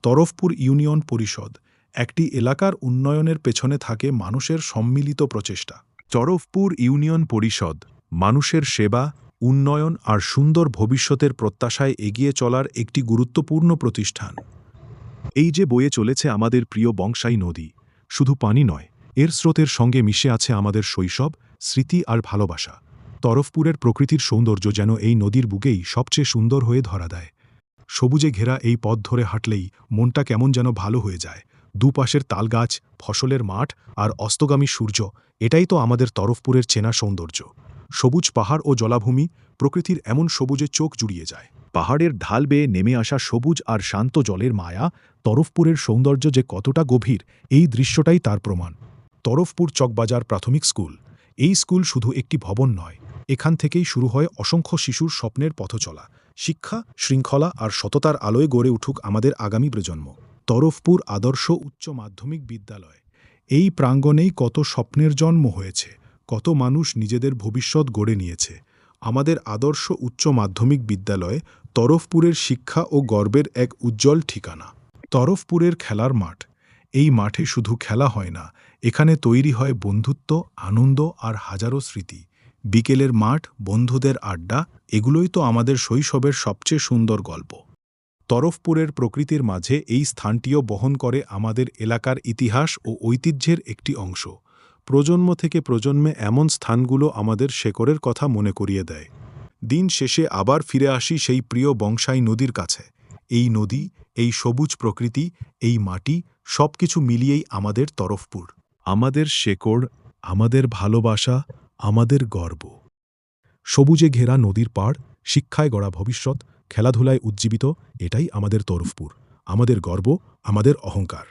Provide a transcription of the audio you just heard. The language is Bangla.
তরফপুর ইউনিয়ন পরিষদ একটি এলাকার উন্নয়নের পেছনে থাকে মানুষের সম্মিলিত প্রচেষ্টা। তরফপুর ইউনিয়ন পরিষদ মানুষের সেবা, উন্নয়ন আর সুন্দর ভবিষ্যতের প্রত্যাশায় এগিয়ে চলার একটি গুরুত্বপূর্ণ প্রতিষ্ঠান। এই যে বয়ে চলেছে আমাদের প্রিয় বংশাই নদী, শুধু পানি নয়, এর স্রোতের সঙ্গে মিশে আছে আমাদের শৈশব, স্মৃতি আর ভালোবাসা। তরফপুরের প্রকৃতির সৌন্দর্য যেন এই নদীর বুকেই সবচেয়ে সুন্দর হয়ে ধরা দেয়। সবুজে ঘেরা এই পথ ধরে হাঁটলেই মনটা কেমন যেন ভালো হয়ে যায়। দুপাশের তালগাছ, ফসলের মাঠ আর অস্তগামী সূর্য, এটাই তো আমাদের তরফপুরের চেনা সৌন্দর্য। সবুজ পাহাড় ও জলাভূমি, প্রকৃতির এমন সবুজে চোখ জুড়িয়ে যায়। পাহাড়ের ঢাল বেয়ে নেমে আসা সবুজ আর শান্ত জলের মায়া, তরফপুরের সৌন্দর্য যে কতটা গভীর, এই দৃশ্যটাই তার প্রমাণ। তরফপুর চকবাজার প্রাথমিক স্কুল। এই স্কুল শুধু একটি ভবন নয়, এখান থেকেই শুরু হয় অসংখ্য শিশুর স্বপ্নের পথচলা। শিক্ষা, শৃঙ্খলা আর সততার আলোয় গড়ে উঠুক আমাদের আগামী প্রজন্ম। তরফপুর আদর্শ উচ্চ মাধ্যমিক বিদ্যালয়। এই প্রাঙ্গণেই কত স্বপ্নের জন্ম হয়েছে, কত মানুষ নিজেদের ভবিষ্যৎ গড়ে নিয়েছে। আমাদের আদর্শ উচ্চ মাধ্যমিক বিদ্যালয় তরফপুরের শিক্ষা ও গর্বের এক উজ্জ্বল ঠিকানা। তরফপুরের খেলার মাঠ। এই মাঠে শুধু খেলা হয় না, এখানে তৈরি হয় বন্ধুত্ব, আনন্দ আর হাজারো স্মৃতি। বিকেলের মাঠ, বন্ধুদের আড্ডা, এগুলোই তো আমাদের শৈশবের সবচেয়ে সুন্দর গল্প। তরফপুরের প্রকৃতির মাঝে এই স্থানটিও বহন করে আমাদের এলাকার ইতিহাস ও ঐতিহ্যের একটি অংশ। প্রজন্ম থেকে প্রজন্মে এমন স্থানগুলো আমাদের শেকড়ের কথা মনে করিয়ে দেয়। দিন শেষে আবার ফিরে আসি সেই প্রিয় বংশাই নদীর কাছে। এই নদী, এই সবুজ প্রকৃতি, এই মাটি, সবকিছু মিলিয়েই আমাদের তরফপুর। আমাদের শেকড়, আমাদের ভালোবাসা, আমাদের গর্ব। সবুজে ঘেরা নদীর পাড়, শিক্ষায় গড়া ভবিষ্যৎ, খেলাধুলায় উজ্জীবিত, এটাই আমাদের তরফপুর। আমাদের গর্ব, আমাদের অহংকার।